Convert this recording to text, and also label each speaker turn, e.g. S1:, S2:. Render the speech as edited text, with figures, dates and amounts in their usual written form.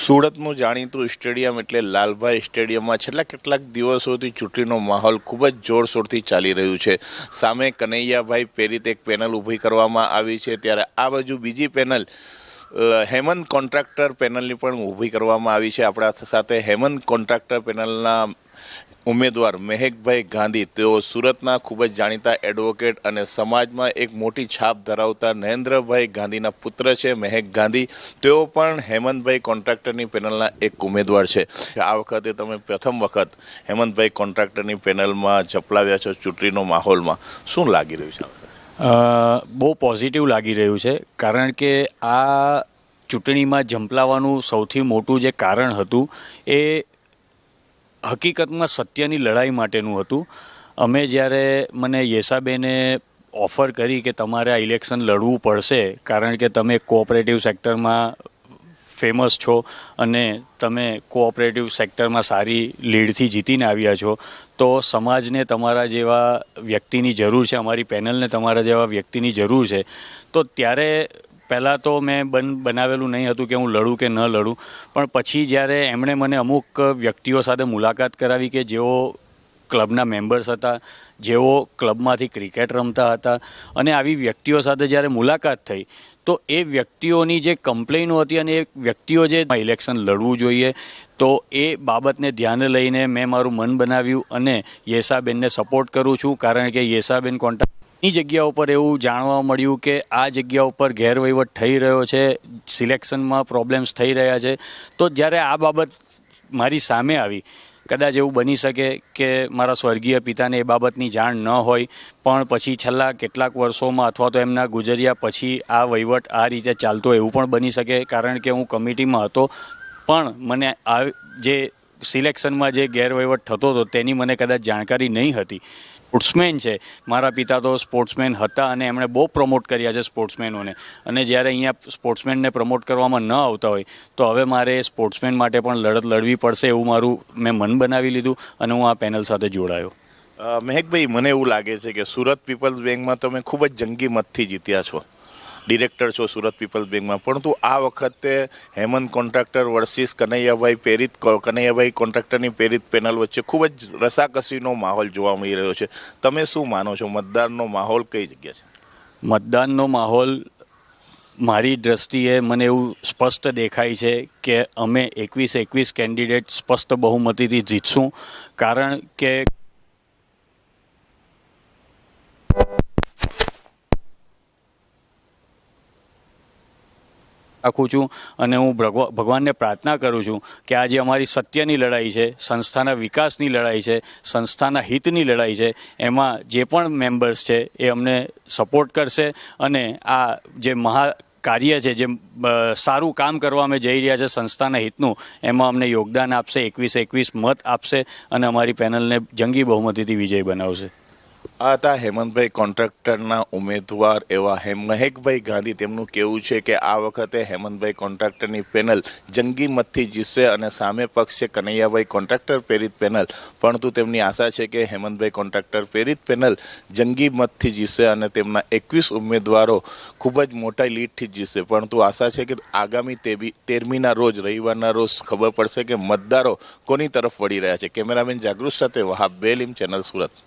S1: સુરતનું જાણીતું સ્ટેડિયમ એટલે લાલભાઈ સ્ટેડિયમમાં છેલ્લા કેટલાક દિવસોથી ચૂંટણીનો માહોલ ખૂબ જ જોરશોરથી ચાલી રહ્યું છે. સામે કનૈયાભાઈ પેરિત એક પેનલ ઊભી કરવામાં આવી છે, ત્યારે આ બાજુ બીજી પેનલ હેમંત કોન્ટ્રાક્ટર પેનલની પણ ઊભી કરવામાં આવી છે. આપણા સાથે હેમંત કોન્ટ્રાક્ટર પેનલના ઉમેદવાર મહેકભાઈ ગાંધી, તેઓ સુરતના ખૂબ જ જાણીતા એડવોકેટ અને સમાજમાં એક મોટી છાપ ધરાવતા નરેન્દ્રભાઈ ગાંધીના પુત્ર છે મહેક ગાંધી. તેઓ પણ હેમંતભાઈ કોન્ટ્રાક્ટરની પેનલના એક ઉમેદવાર છે. આ વખતે તમે પ્રથમ વખત હેમંતભાઈ કોન્ટ્રાક્ટરની પેનલમાં ઝપલાવ્યા છો ચૂંટણીનો માહોલમાં. શું લાગી રહ્યું છે?
S2: બહુ પોઝિટિવ લાગી રહ્યું છે, કારણ કે આ ચૂંટણીમાં ઝંપલાવાનું સૌથી મોટું જે કારણ હતું એ હકીકતમાં સત્યની લડાઈ માટેનું હતું. અમે જ્યારે મને યેસાબેને ઓફર કરી કે તમારે આ ઇલેક્શન લડવું પડશે, કારણ કે તમે કોઓપરેટિવ સેક્ટરમાં ફેમસ છો અને તમે કોઓપરેટિવ સેક્ટરમાં સારી લીડથી જીતીને આવ્યા છો, તો સમાજને તમારા જેવા વ્યક્તિની જરૂર છે, અમારી પેનલને તમારા જેવા વ્યક્તિની જરૂર છે. તો ત્યારે પહેલાં તો મેં બનાવેલું નહીં હતું કે હું લડું કે ન લડું, પણ પછી જ્યારે એમણે મને અમુક વ્યક્તિઓ સાથે મુલાકાત કરાવી કે જેઓ ક્લબના મેમ્બર્સ હતા, જેઓ ક્લબમાંથી ક્રિકેટ રમતા હતા, અને આવી વ્યક્તિઓ સાથે જ્યારે મુલાકાત થઈ તો એ વ્યક્તિઓની જે કમ્પ્લેનો હતી અને એ વ્યક્તિઓ જે ઇલેક્શન લડવું જોઈએ, તો એ બાબતને ધ્યાને લઈને મેં મારું મન બનાવ્યું અને યેસાબેનને સપોર્ટ કરું છું. કારણ કે યેસાબેન કોન્ટ્રાક્ટ ની જગ્યા ઉપર એવું જાણવા મળ્યું કે આ જગ્યા ઉપર ગેરવહીવટ થઈ રહ્યો છે, સિલેક્શનમાં પ્રોબ્લેમ્સ થઈ રહ્યા છે. તો જ્યારે આ બાબત મારી સામે આવી, કદાચ એવું બની શકે કે મારા સ્વર્ગીય પિતાને એ બાબતની જાણ ન હોય, પણ પછી છેલ્લા કેટલાક વર્ષોમાં અથવા તો એમના ગુજર્યા પછી આ વહીવટ આ રીતે ચાલતો એવું પણ બની શકે. કારણ કે હું કમિટીમાં હતો, પણ મને આ જે સિલેક્શનમાં જે ગેરવહીવટ થતો હતો તેની મને કદાચ જાણકારી નહીં હતી. સ્પોર્ટ્સમેન છે, મારા પિતા તો સ્પોર્ટ્સમેન હતા અને એમણે બહુ પ્રમોટ કર્યા છે સ્પોર્ટ્સમેનોને, અને જ્યારે અહીંયા સ્પોર્ટ્સમેનને પ્રમોટ કરવામાં ન આવતા હોય તો હવે મારે સ્પોર્ટ્સમેન માટે પણ લડત લડવી પડશે, એવું મારું મેં મન બનાવી લીધું અને હું આ પેનલ સાથે જોડાયો.
S1: મહેકભાઈ, મને એવું લાગે છે કે સુરત પીપલ્સ બેંકમાં તમે ખૂબ જ જંગી મતથી જીત્યા છો, ડિરેક્ટર છો સુરત પીપલ્સ બેંકમાં, પરંતુ આ વખતે હેમંત કોન્ટ્રાક્ટર વર્સિસ કનૈયાભાઈ કોન્ટ્રાક્ટરની પેરિત પેનલ વચ્ચે ખૂબ જ રસાકસીનો માહોલ જોવા મળી રહ્યો છે. તમે શું માનો છો, મતદાનનો માહોલ કઈ જગ્યા છે?
S2: મતદાનનો માહોલ મારી દ્રષ્ટિએ મને એવું સ્પષ્ટ દેખાય છે કે અમે 21 કેન્ડિડેટ સ્પષ્ટ બહુમતીથી જીતશું. કારણ કે રાખું છું અને હું ભગવાનને પ્રાર્થના કરું છું કે આજે અમારી સત્યની લડાઈ છે, સંસ્થાના વિકાસની લડાઈ છે, સંસ્થાના હિતની લડાઈ છે, એમાં જે પણ મેમ્બર્સ છે એ અમને સપોર્ટ કરશે અને આ જે કાર્ય છે, જે સારું કામ કરવા અમે જઈ રહ્યા છે સંસ્થાના હિતનું, એમાં અમને યોગદાન આપશે, 21 મત આપશે અને અમારી પેનલને જંગી બહુમતીથી વિજય બનાવશે.
S1: આ હતા હેમંતભાઈ કોન્ટ્રાક્ટરના ઉમેદવાર એવા મહેકભાઈ ગાંધી. તેમનું કહેવું છે કે આ વખતે હેમંતભાઈ કોન્ટ્રાક્ટરની પેનલ જંગી મતથી જીતશે અને સામે પક્ષ છે કનૈયાભાઈ કોન્ટ્રાક્ટર પ્રેરિત પેનલ, પરંતુ તેમની આશા છે કે હેમંતભાઈ કોન્ટ્રાક્ટર પ્રેરિત પેનલ જંગી મતથી જીતશે અને તેમના 21 ઉમેદવારો ખૂબ જ મોટા લીડથી જીતશે. પરંતુ આશા છે કે આગામી 13મીના રોજ, રવિવારના રોજ ખબર પડશે કે મતદારો કોની તરફ વળી રહ્યા છે. કેમેરામેન જાગૃત સાથે વહાબ બેલીમ, ચેનલ સુરત.